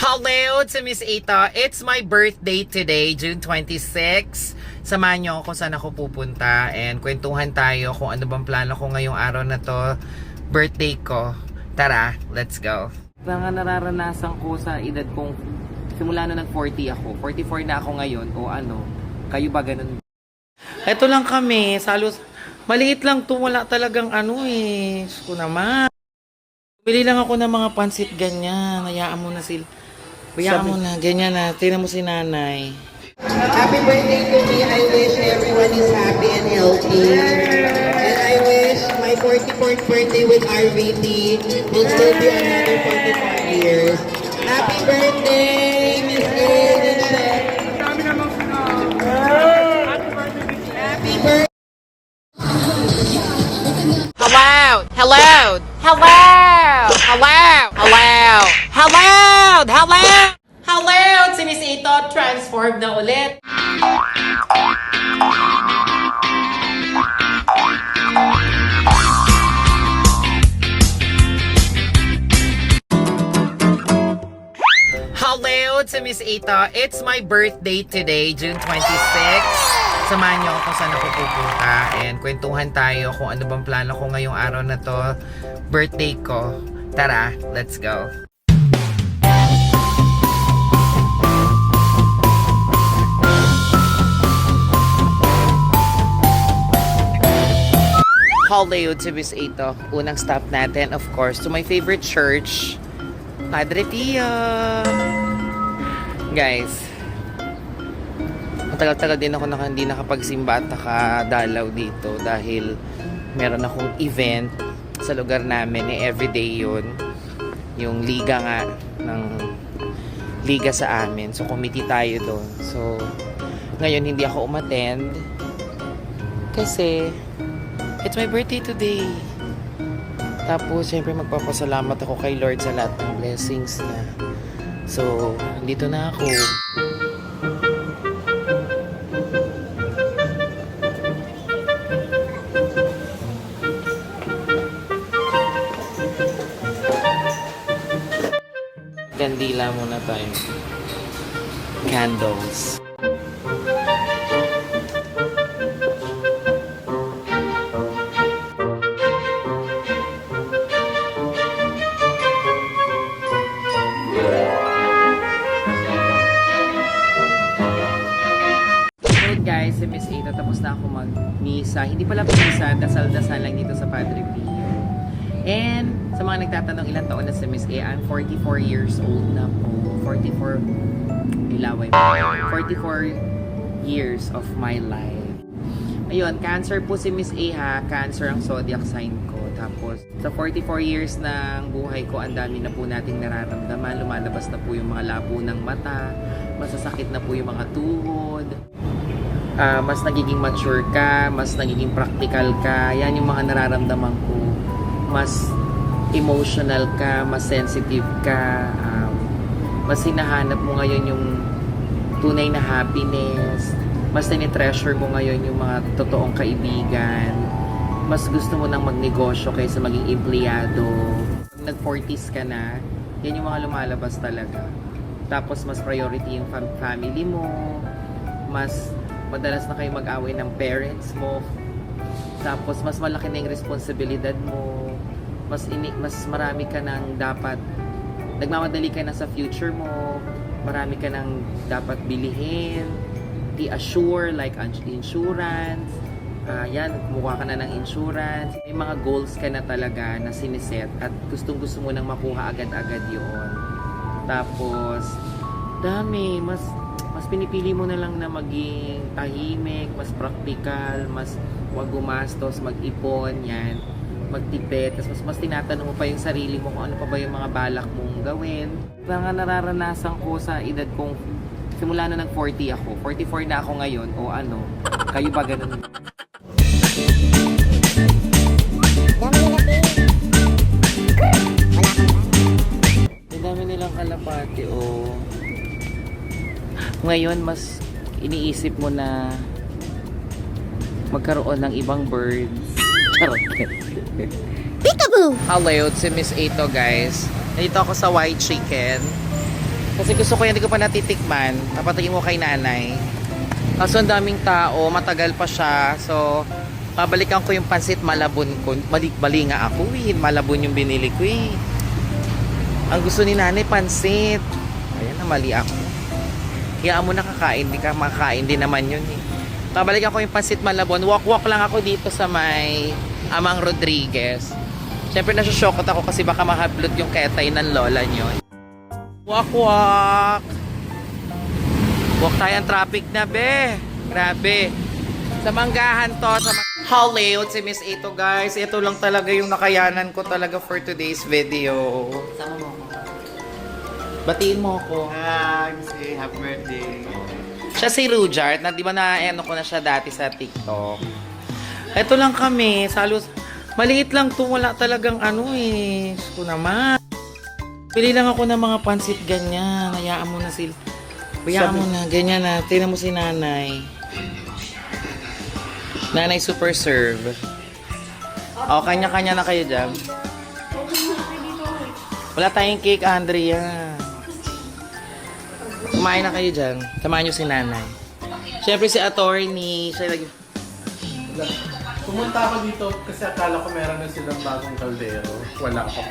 Hello to Miss Ita. It's my birthday today, June 26. Samahan niyo ako kung saan ako pupunta and kwentuhan tayo kung ano bang plano ko ngayong araw na to, birthday ko. Tara, let's go. Nga nararanasan ko sa edad kong simula na nag-40 ako. 44 na ako ngayon o ano, kayo ba ganun? Ito lang kami, salos maliit lang to, wala talagang ano eh. Ko naman. Bili lang ako ng mga pansit ganyan. Hayaan mo na sila. Hayaan mo na. Ganyan na. Tingnan mo si nanay. Happy birthday to me. I wish everyone is happy and healthy. And I wish my 44th birthday with RVT will still be another 44 years. Happy birthday, Miss Aid and Chef. Happy birthday. Hello! Hello! Hello! Hello! Hello! Hello! Hello! Hello! Si Miss Ito, transform na ulit. Hello to Miss Ito. It's my birthday today, June 26. Samahan niyo ako kung saan ako pupunta and kwentuhan tayo kung ano bang plano ko ngayong araw na to, birthday ko. Tara, let's go. Hello to Miss Ito. Unang stop natin, of course, to my favorite church, Padre Pio. Guys, matagal-tagal din ako hindi nakapagsimba at nakadalaw dito dahil meron akong event sa lugar namin. Everyday yun. Yung liga nga ng liga sa amin. So, committee tayo doon. So, ngayon hindi ako umattend kasi it's my birthday today. Tapos, syempre magpapasalamat ako kay Lord sa lahat ng blessings niya. So, dito na ako. Kandila muna tayo. Candles. Guys, si Miss Ita, tapos na ako mag-misa. Hindi pala misa, dasal-dasal lang dito sa Padre Pio. And sa mga nagtatanong ilang taon na si Miss A, I'm 44 years old na po. 44, ilaway po. 44 years of my life. Ayun, Cancer po si Miss A ha. Cancer ang zodiac sign ko. Tapos, sa 44 years ng buhay ko, ang dami na po nating nararamdaman. Lumalabas na po yung mga labo ng mata. Masasakit na po yung mga tuhod. Mas nagiging mature ka, mas nagiging practical ka. Yan yung mga nararamdaman ko. Mas emotional ka, mas sensitive ka. Mas hinahanap mo ngayon yung tunay na happiness. Mas tinitreasure mo ngayon yung mga totoong kaibigan. Mas gusto mo nang magnegosyo kaysa maging empleyado. Nag-40s ka na, yan yung mga lumalabas talaga. Tapos mas priority yung family mo. Mas madalas na kayo mag-away ng parents mo. Tapos mas malaki na yung responsibilidad mo. Mas marami ka nang dapat, nagmamadali ka na sa future mo. Marami ka nang dapat bilihin, i-assure like insurance. Yan, kumuha ka na ng insurance. May mga goals ka na talaga na siniset at gustong-gusto mo nang makuha agad-agad yun. Tapos dami, mas pinipili mo na lang na maging tahimik, mas practical, mas wag gumastos, mag-ipon, yan, magtipid. Tapos mas tinatanong mo pa yung sarili mo kung ano pa ba yung mga balak mong gawin. Nga nararanasan ko sa edad kong simula na nag-40 ako. 44 na ako ngayon o ano, kayo ba ganun? Ang dami nilang kalapati o ngayon mas iniisip mo na magkaroon ng ibang birds. Charot. Peekaboo! Hello, si Miss Ito guys. Nandito ako sa White Chicken. Kasi gusto ko yan, hindi ko pa natitikman. Napatingin mo kay nanay. Kaso ang daming tao, matagal pa siya. So, babalikan ko yung pansit malabon ko. Bali nga ako eh. Malabon yung binili ko eh. Ang gusto ni nanay, pansit. Ayan, mali ako. Kaya mo nakakain, di ka makakain din naman yun eh. Babalikan ko yung pansit malabon. Walk-walk lang ako dito sa may Amang Rodriguez. Siyempre nasushokot ako kasi baka mahablot yung ketay ng lola nyo. Walk-walk! Walk tayo ang traffic na be. Grabe. Sa Manggahan to. How late si Miss Ito guys. Ito lang talaga yung nakayanan ko talaga for today's video. Sama mo ako. Batiin mo ako. Say happy birthday. Siya si Rujart, na di ba na-ano ko na siya dati sa TikTok. Ito lang kami, salos, maliit lang to, wala talagang ano eh. Ko naman. Pili lang ako ng mga pansit ganyan, hayaan mo na sila. Hayaan mo na, ganyan na, tingnan mo si nanay. Nanay super serve. O, kanya-kanya na kayo dyan. Wala tayong cake, Andrea. Kumain na kayo dyan. Samahan nyo si nanay. Siyempre si attorney. Siya lagi. Pumunta ako dito kasi akala ko meron na silang bagong kaldero. Wala pa.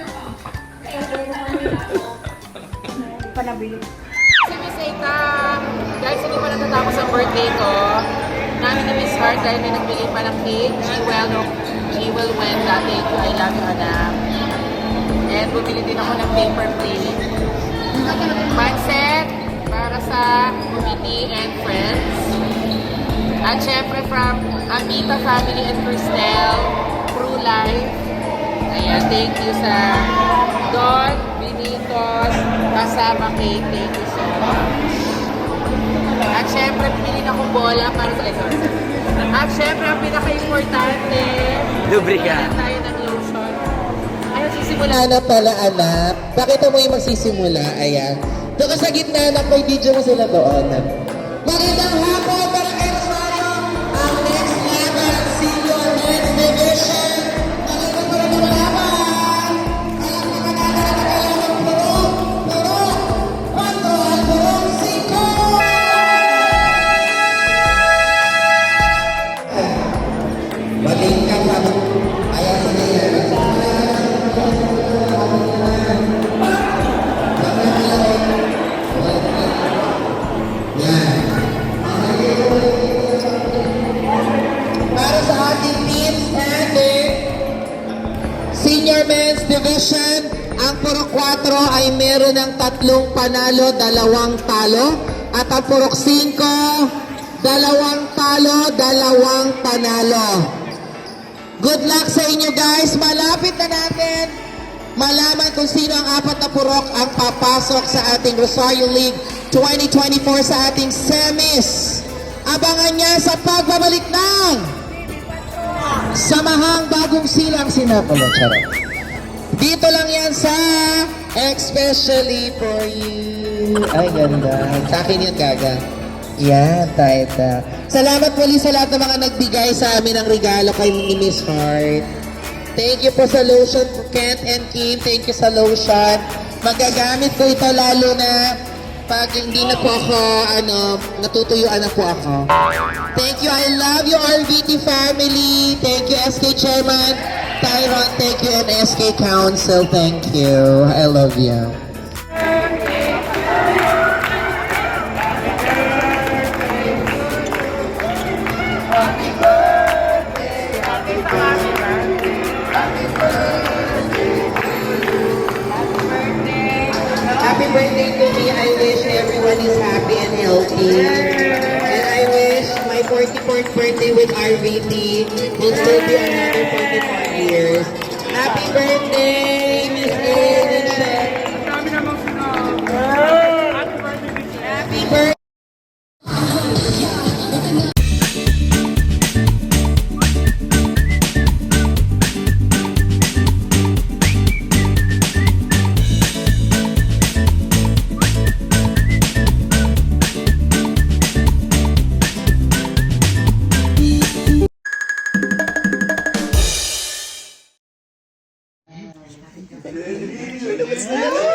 Panabili. Si Miss Eta. Guys, hindi pa natatapos ang birthday ko. Namin ni Miss Heart dahil may nagbili pa ng cake. She will win that cake. I love you, anak. And bumili din ako ng paper plate. Pancet para sa committee and friends. At syempre from Amita Family and Cristel, True Life. Ayan, thank you sa Don, Benitos, kasama kay thank you so much. At syempre, pinili na akong bola para sa ito. At syempre, ang pinaka-importante, Lubricant. tayo ng lotion. Ayun, sisimula. Na pala anak, pakita mo yung magsisimula, ayan. Doon ka sa gitna anak, may video mo sila doon. Magandang hapon para kayo tayo, ang next level senior men's division. Magandang laban. Alam mo ba natin na kailangan puro, 4 at puro, 5. Maling ka pa. Ayan sila yan. Para sa ating team standing, Senior Men's Division, ang Purok 4 ay meron ng 3 panalo, 2 talo. At ang Purok 5, 2 talo, 2 panalo. Good luck sa inyo guys. Malapit na natin malaman kung sino ang 4 na purok ang papasok sa ating Rosario League 2024 sa ating semis. Abangan niya sa pagbabalik ng Samahang Bagong Silang Sinapulo. Charot. Dito lang yan sa Especially for You. Ay, ganda. Sa akin yun, Gaga. Yan, tight. Salamat muli sa lahat ng mga nagbigay sa amin ng regalo kay Miss Heart. Thank you po sa lotion, Kent and Kim. Thank you sa lotion. Magagamit ko ito lalo na pag hindi na po ako, natutuyuan na po ako. Thank you. I love you, RVT family. Thank you, SK Chairman Tyron. Thank you, and SK Council. Thank you. I love you. Happy birthday to me. I wish everyone is happy and healthy. And I wish my 44th birthday with RVT will still be another 44 years. Happy birthday, Miss Aiden and Chef. Happy birthday. What's that?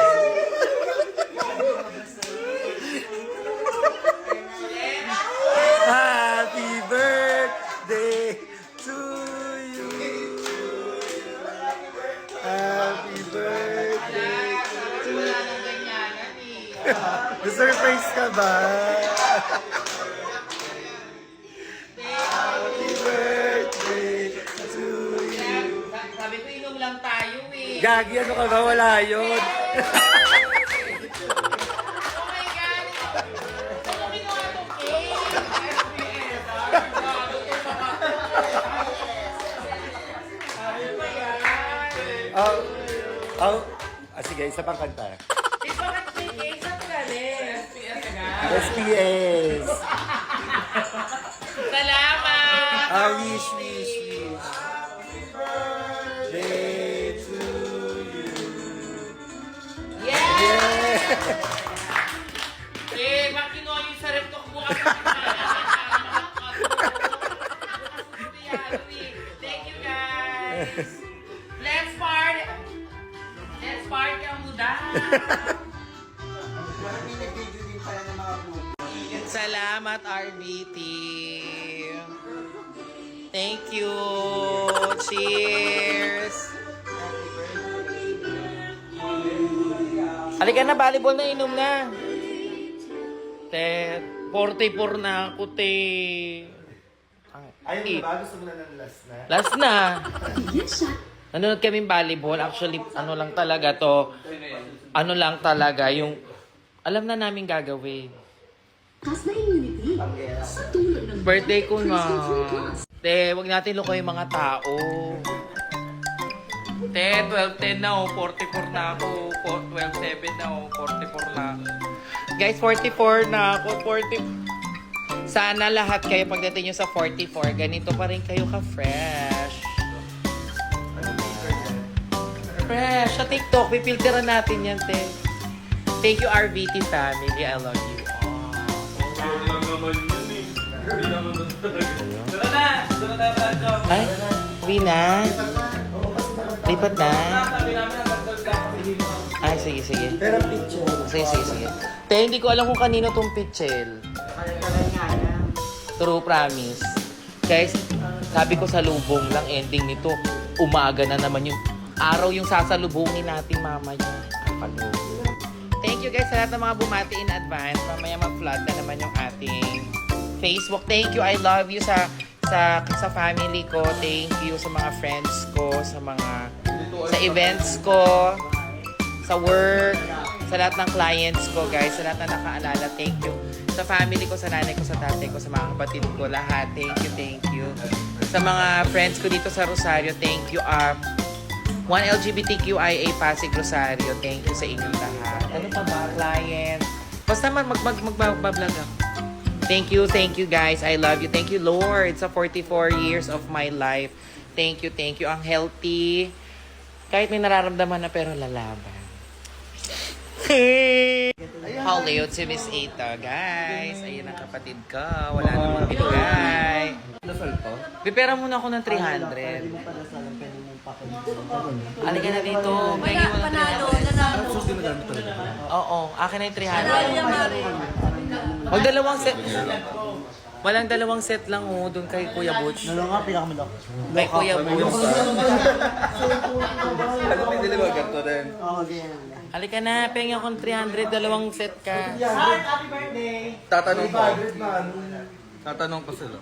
Na-surprise ka ba? Happy birthday to you. Sabi ko, inom lang tayo eh. Gagi, ano ka ba? Wala yun. Oh my God! Ano ginawa itong cake? Ano ba yan? Sige, isa pang kanta. Eh, bakit may cake? Saan galing? SPS nga. SPS. Salamat! Wish. Day to you. Yeah! Eh, makinuha yung sarap ko bukas. Thank you guys! Let's party! Let's party ang muda! Salamat, RBT! Thank you! Cheers! Halika na, volleyball na, inom na. 44 na ako, te. Ayun ba? Gusto mo na ng last na? Last na. Nanonood kami volleyball. Actually, ano lang talaga to. Ano lang talaga yung... Alam na namin gagawin. Birthday ko na. Te, wag natin loko yung mga tao. Te, 12-10 na oh, 44 na ako. 12-7 na oh, 44 na. Guys, 44 na ako. 40. Sana lahat kayo pagdating nyo sa 44, ganito pa rin kayo ka-fresh. Fresh. Sa TikTok, pipilteran natin yan, te. Thank you, RVT family. I love you. Ay, uwi na. Lipat na. Ay, sige. Pero picture. Sige. Te, hindi ko alam kung kanino tong pitchel. True promise. Guys, sabi ko sa lubong lang ending nito. Umaga na naman yung araw yung sasalubungin natin mamaya. Thank you guys sa lahat ng mga bumati in advance. Mamaya mag-flood na naman yung ating Facebook. Thank you. I love you sa family ko. Thank you sa mga friends ko, sa events ko, sa work, sa lahat ng clients ko, guys, sa lahat na nakaalala. Thank you. Sa family ko, sa nanay ko, sa tatay ko, sa mga kapatid ko, lahat. Thank you. Sa mga friends ko dito sa Rosario, thank you. 1LGBTQIA Pasig Rosario, thank you sa inyong lahat. Ano pa ba, client? Basta magbablog ako. Thank you guys. I love you. Thank you, Lord, sa 44 years of my life. Thank you. Ang healthy. Kahit may nararamdaman na pero lalaban. Hello to Miss Ita, guys. Ayun ang kapatid ko. Wala namang binigay. Bipera muna ako ng 300. Halika na dito. Bigay mo ng 300. Oo, akin na yung 300. Huwag dalawang set. Walang dalawang set lang doon kay Kuya Butch. Ano nga, pinakamalak. Kay Kuya Butch. Halika na, pengen akong 300, dalawang set ka. Happy birthday! Tatanong pa. 500 man. Tatanong pa sila.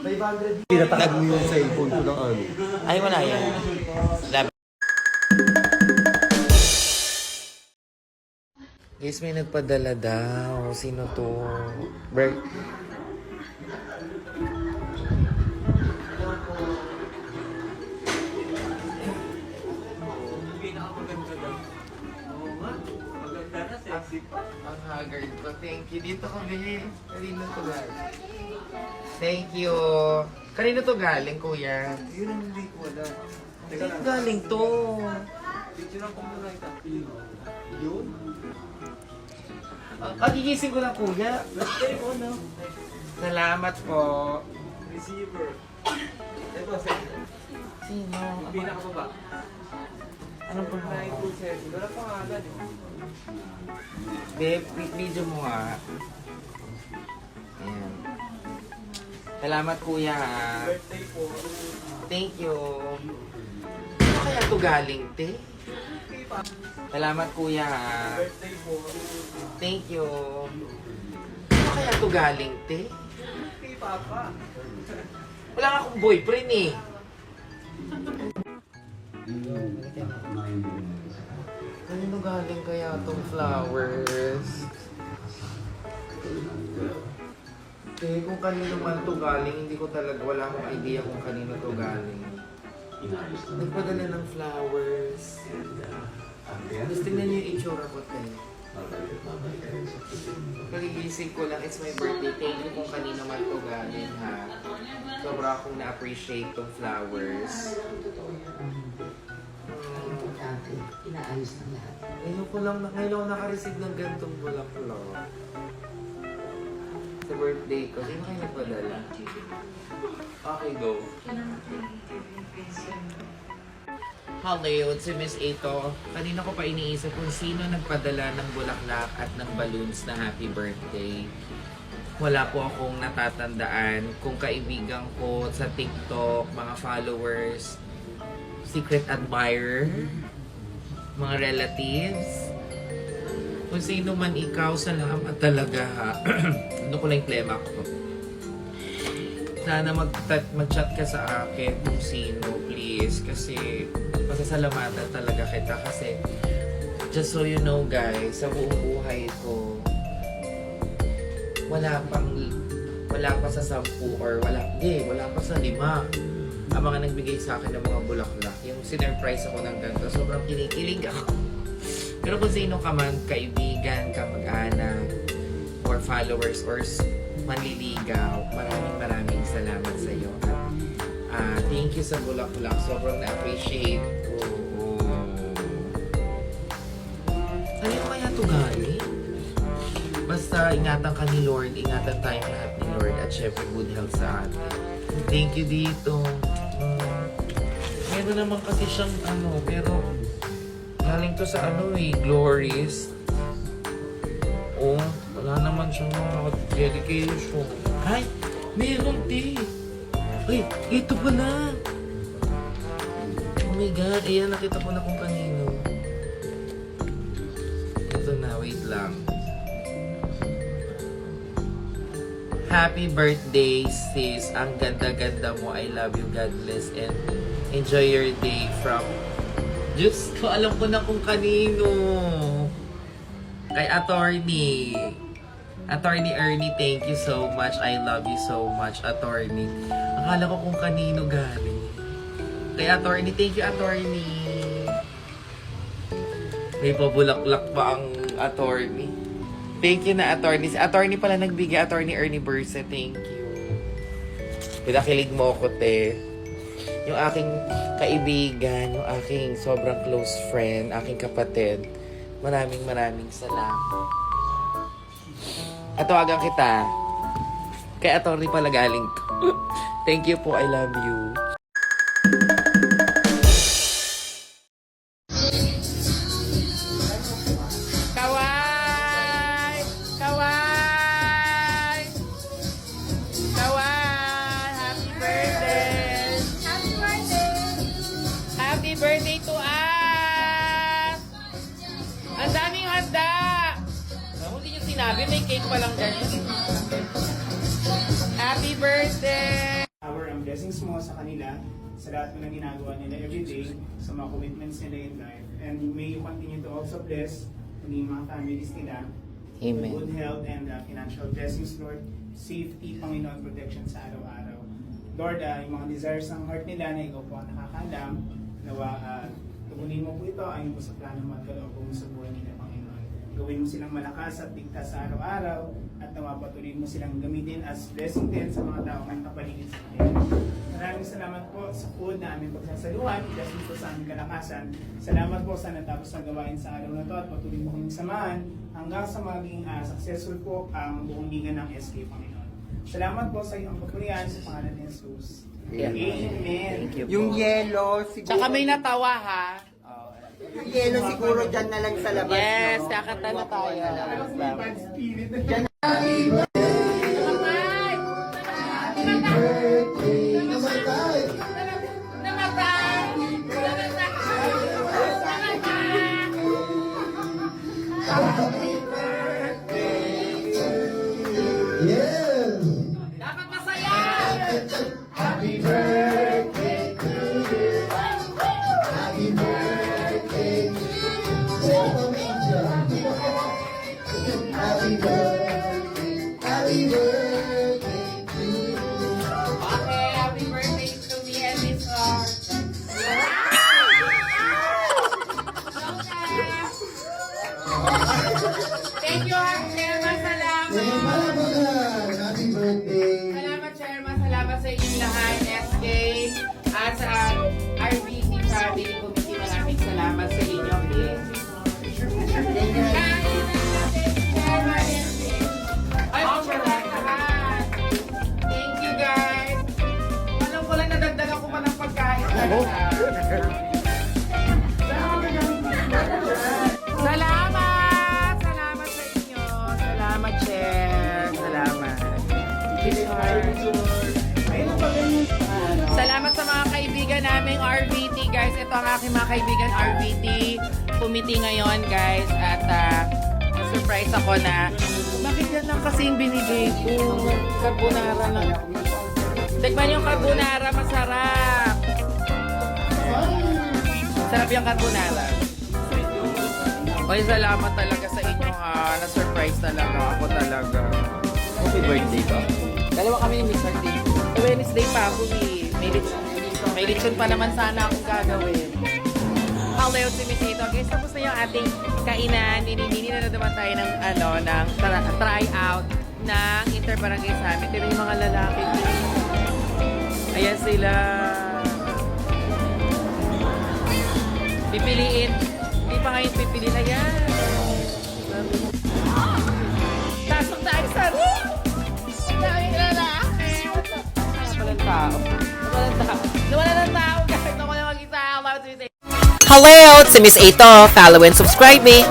500. Pinatakan mo yung cellphone ko ng ano. Ay, wala yan. Guys, may nagpadala daw. Sino to? Ang haggard ko. Thank you. Dito kami. Kanino to galing? Thank you. Kanino to galing, kuya? Yun ang hindi ko wala. Kanino galing to? Yun? Kagigising ko lang, kuya. Salamat po. Receiver. Ito, Sino? pinakababa. Anong pangalan? 927. Wala pangalan eh. Babe, video mo nga. Ayan. Salamat, kuya. Ha? Birthday po. Thank you. Ano kaya ito galing, te? Salamat, kuya. Birthday po. Thank you. Ano kaya ito galing, te? Kay Papa. Wala nga akong boyfriend eh. Kanino galing kaya itong flowers? Eh, kung kanino man ito galing, hindi ko talaga, wala akong idea kung kanino ito galing. Nagpadala ng flowers. Tapos tingnan niyo yung itsura ko, te. Kagigising ko lang, it's my birthday. Thank you kung kanino man ito galing, ha. Sobra akong na-appreciate tong flowers. Inaayos na lahat. Ngayon ko lang, ngayon ako naka-receive ng gantong bulaklak. Sa birthday ko, sino kayo nagpadala? Okay, go. Hello, si Miss Ato. Kanina ko pa iniisip kung sino nagpadala ng bulaklak at ng balloons na happy birthday. Wala po akong natatandaan kung kaibigan ko sa TikTok, mga followers, secret admirer, mga relatives. Kung sino man ikaw, salamat talaga ha. Ano ko lang yung plema ko. Sana mag-chat ka sa akin kung sino, please. Kasi pasasalamatan talaga kita. Kasi just so you know guys, sa buong buhay ko, wala pa sa 10 or wala pa sa 5 ang mga nagbigay sa akin ng mga bulaklak. Yung sinurprise ako ng ganito, sobrang kinikilig ako. Pero kung sino ka man, kaibigan, kamag-anak, or followers, or manliligaw, maraming salamat sa iyo. Thank you sa bulaklak. Sobrang na-appreciate ko. Ano kaya ito galing? Basta ingatan ka ni Lord, ingatan tayong lahat ni Lord, at syempre good health sa atin. Thank you dito. Meron naman kasi siyang pero galing to sa Glories. Oh, wala naman siyang dedication. Ay, meron Ay, ito pala. Oh my God, ayan, nakita ko na kung kanino. Ito na, wait lang. Happy birthday, sis. Ang ganda-ganda mo. I love you. God bless and enjoy your day from... Diyos ko, alam ko na kung kanino. Kay Attorney. Attorney Ernie, thank you so much. I love you so much, Attorney. Akala ko kung kanino galing. Kay Attorney, thank you, Attorney. May pabulaklak pa ang Attorney. Thank you na, Attorney. Si Attorney pala nagbigay, Attorney Ernie Bursa. Thank you. Pinakilig mo ko, te. Yung aking kaibigan, yung aking sobrang close friend, aking kapatid. Maraming salamat. At tawagan kita. Kay Attorney pala galing ko. Thank you po. I love you. Kawai! Kawai! Kawai! Happy birthday! Happy birthday! Happy birthday to us! Ang daming handa! Hindi nyo sinabi, may cake pa lang dyan. Happy birthday! Our blessings mo sa kanila, sa lahat mo na ginagawa nila everyday, sa mga commitments nila in life. And may you continue to also bless yung mga families nila. Amen. Good health and financial blessings, Lord. Safety, Panginoon, protection sa araw-araw. Lord, yung mga desires ng heart nila na ikaw po ang nakakalam, nawa tugunin mo po ito ayon po sa plano mo at kalooban mo sa buhay nila, Panginoon. Gawin mo silang malakas at ligtas sa araw-araw at nawa patuloy mo silang gamitin as blessing din sa mga tao ng kapaligid sa kanila. Maraming salamat po sa food na aming pagsasaluhan. Blessing po sa aming kalakasan. Salamat po sa natapos na gawain sa araw na ito at patuloy mo kaming samahan hanggang sa maging successful po ang buong liga ng SK, Panginoon. Salamat po sa iyong papurihan sa pangalan ni Jesus. Yeah. Amen. Thank you po. Yung yellow, siguro. Tsaka may natawa ha. Yung yellow siguro dyan na lang sa labas, Yes, no? kakanta na tayo. Bad spirit. Yes! Dapat masaya! Happy birthday to you. Happy birthday to you. Say it for me, John. Happy birthday. Happy birthday to you. Okay, happy birthday to me and Miss Art. Thank you, Chairman. Salamat. Salamat. Happy birthday. Salamat, Chairman. Salamat sa inyong lahat, SK, at sa RBC Family Committee. Maraming salamat sa inyo. Ay, lahat. Thank you, guys. Alam ko lang, nadagdagan ko pa ng pagkain. Salamat! Salamat sa inyo. Salamat, Chair. Salamat. Salamat sa mga kaibigan naming RVT, guys. Ito ang aking mga kaibigan RVT committee ngayon, guys. At surprise ako na bakit yan lang kasi yung binigay ko. Carbonara lang. Tikman yung carbonara, masarap. Sarap yung carbonara. Oy, salamat talaga sa inyo na-surprise talaga. Ako talaga. Happy birthday ba? Dalawa kami ni Mr. T. Wednesday pa ako eh. May lechon pa naman sana akong gagawin. Hello, si Miss Ito. Guys, tapos na yung ating kainan. Nini na naman tayo ng, ng try out ng Interbarangay Summit. Pero yung mga lalaki dito. Ayan sila. Pipiliin. Hindi pa ngayon pipili na yan. Tasok tayo sa room! Ang daming lalaki! Walang tao. Nawala ng tao, guys. Ako na mag-isa. Hello, it's Miss Ito. Follow and subscribe me.